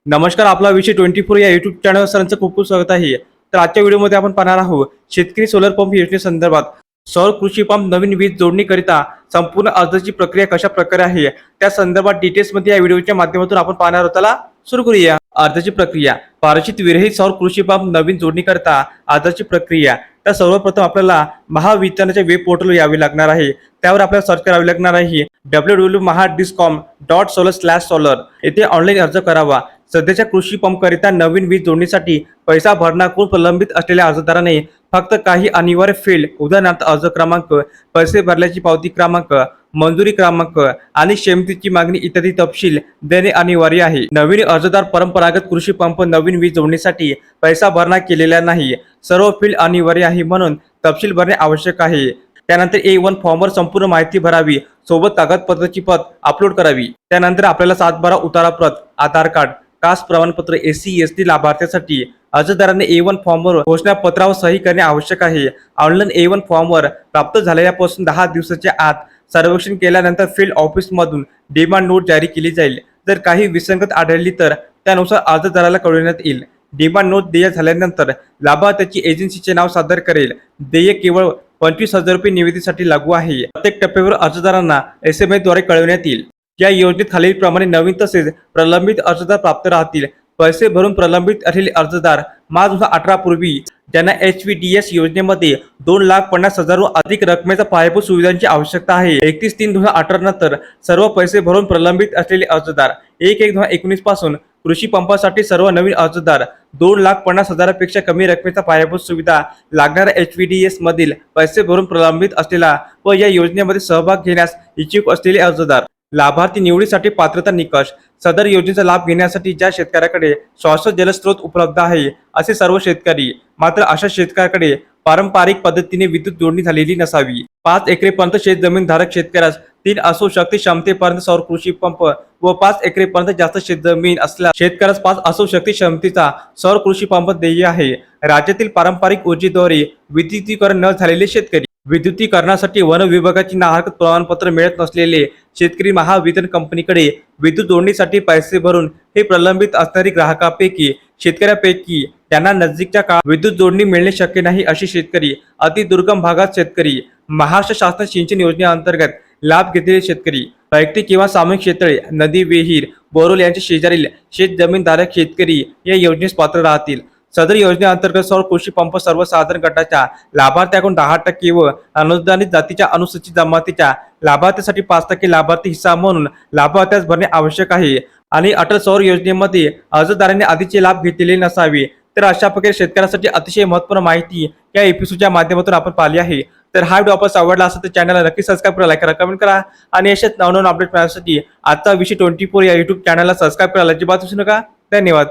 नमस्कार, आपला विषय 24 या युट्यूब चॅनल सरांचं खूप खूप स्वागत आहे. तर आजच्या व्हिडिओमध्ये आपण पाहणार आहोत शेतकरी सोलर पंप योजनेसंदर्भात. सौर कृषी पंप नवीन वीज जोडणीकरिता संपूर्ण अर्जाची प्रक्रिया कशा प्रकारे आहे त्या संदर्भात डिटेल्समध्ये या व्हिडिओच्या माध्यमातून आपण पाहणार आहोत. चला सुरू करूया. अर्जाची प्रक्रिया. पारदर्शी विरहित सौर कृषी पंप नवीन जोडणीकरिता अर्जाची प्रक्रिया. तर सर्वप्रथम आपल्याला महावितरणच्या वेब पोर्टलवर यावे लागणार आहे. त्यावर आपल्याला सर्च करावे लागणार आहे www.mahadiscom.solar/solar. येथे ऑनलाईन अर्ज करावा. सध्याच्या कृषी पंप करिता नवीन वीज जोडणीसाठी पैसा भरणा करून प्रलंबित असलेल्या अर्जदाराने फक्त काही अनिवार्य फील्ड, उदाहरणार्थ अर्ज क्रमांक, पैसे भरल्याची पावती क्रमांक, मंजुरी क्रमांक आणि क्षमतेची मागणी इत्यादी तपशील देणे अनिवार्य आहे. नवीन अर्जदार परंपरागत कृषी पंप नवीन वीज जोडणीसाठी पैसा भरणा केलेला नाही. सर्व फील्ड अनिवार्य आहे म्हणून तपशील भरणे आवश्यक आहे. त्यानंतर A1 फॉर्मवर संपूर्ण माहिती भरावी, सोबत कागदपत्राची प्रत अपलोड करावी. त्यानंतर आपल्याला 7/12 उतारा प्रत, आधार कार्ड, कास्ट प्रमाणपत्र, SC/ST लाभार्थ्यासाठी अर्जदाराने A1 फॉर्मवर घोषणापत्रावर सही करणे आवश्यक आहे. ऑनलाईन A1 फॉर्मवर प्राप्त झालेल्यापासून 10 दिवसाच्या आत सर्वेक्षण केल्यानंतर फील्ड ऑफिसमधून डिमांड नोट जारी केली जाईल. जर काही विसंगत आढळली तर त्यानुसार अर्जदाराला कळविण्यात येईल. डिमांड नोट देय झाल्यानंतर लाभार्थ्याची एजन्सीचे नाव सादर करेल. देय केवळ 25,000 रुपये निविदेसाठी लागू आहे. प्रत्येक टप्प्यावर अर्जदारांना SMS द्वारे कळविण्यात येईल. या योजनेत खालीलप्रमाणे नवीन तसेच प्रलंबित अर्जदार प्राप्त राहतील. पैसे भरून प्रलंबित असलेले अर्जदार मार्च 2018 पूर्वी ज्यांना HVDS योजनेमध्ये 2,50,000 अधिक रकमेचा पायाभूत सुविधांची आवश्यकता आहे. 31/3/2018 नंतर सर्व पैसे भरून प्रलंबित असलेले अर्जदार 1/1/2019 पासून कृषी पंपासाठी सर्व नवीन अर्जदार 2,50,000 पेक्षा कमी रकमेचा पायाभूत सुविधा लागणाऱ्या HVDS मधील पैसे भरून प्रलंबित असलेला व या योजनेमध्ये सहभाग घेण्यास इच्छुक असलेले अर्जदार. लाभार्थी निवडीसाठी पात्रता निकष. सदर योजनेचा लाभ घेण्यासाठी ज्या शेतकऱ्याकडे शाश्वत जलस्रोत उपलब्ध आहे असे सर्व शेतकरी. मात्र अशा शेतकऱ्याकडे पारंपरिक पद्धतीने विद्युत जोडणी झालेली नसावी. 5 एकरेपर्यंत शेत जमीन धारक शेतकऱ्यास 3 अणुशक्ती क्षमतेपर्यंत सौर कृषी पंप व 5 एकरेपर्यंत जास्त शेत जमीन असल्यास शेतकऱ्यास 5 अणुशक्ती क्षमतेचा सौर कृषी पंप देय आहे. राज्यातील पारंपरिक ऊर्जेद्वारे विद्युतीकरण न झालेले शेतकरी. विद्युतीकरणासाठी वन विभागाची नाहरकत प्रमाणपत्र मिळत नसलेले शेतकरी महावितरण कंपनीकडे विद्युत जोडणीसाठी पैसे भरून हे प्रलंबित असणारी ग्राहकापैकी शेतकऱ्यापैकी त्यांना नजीकच्या काळात विद्युत जोडणी मिळणे शक्य नाही अशी शेतकरी. अतिदुर्गम भागात शेतकरी. महाराष्ट्र शासन सिंचन योजनेअंतर्गत लाभ घेतलेले शेतकरी. वैयक्तिक किंवा सामूहिक क्षेत्रे, नदी, विहीर, बोरवेल यांच्या शेजारील शेत जमीन धारक शेतकरी या योजनेस पात्र राहतील. सदर योजनेअंतर्गत सौर कृषी पंप सर्वसाधारण गटाच्या लाभार्थ्याकडून 10% व अनुदानित जातीच्या अनुसूचित जमातीच्या लाभार्थ्यासाठी 5% लाभार्थी हिस्सा म्हणून लाभार्थ्यास भरणे आवश्यक आहे. आणि अटल सौर योजनेमध्ये अर्जदारांनी आधीचे लाभ घेतलेले नसावे. तर अशा प्रकारे शेतकऱ्यांसाठी अतिशय महत्त्वपूर्ण माहिती या एपिसोडच्या माध्यमातून आपण पाहिली आहे. तर हा व्हिडिओ आपल्याला आवडला असेल तर चॅनलला नक्की सबस्क्राईब करा, लाईक करा, कमेंट करा आणि अशाच नवनवीन अपडेट मिळण्यासाठी आजचा विषय 24 या युट्यूब चॅनलला सबस्क्राईब करायला अजिबात विसरू नका. धन्यवाद.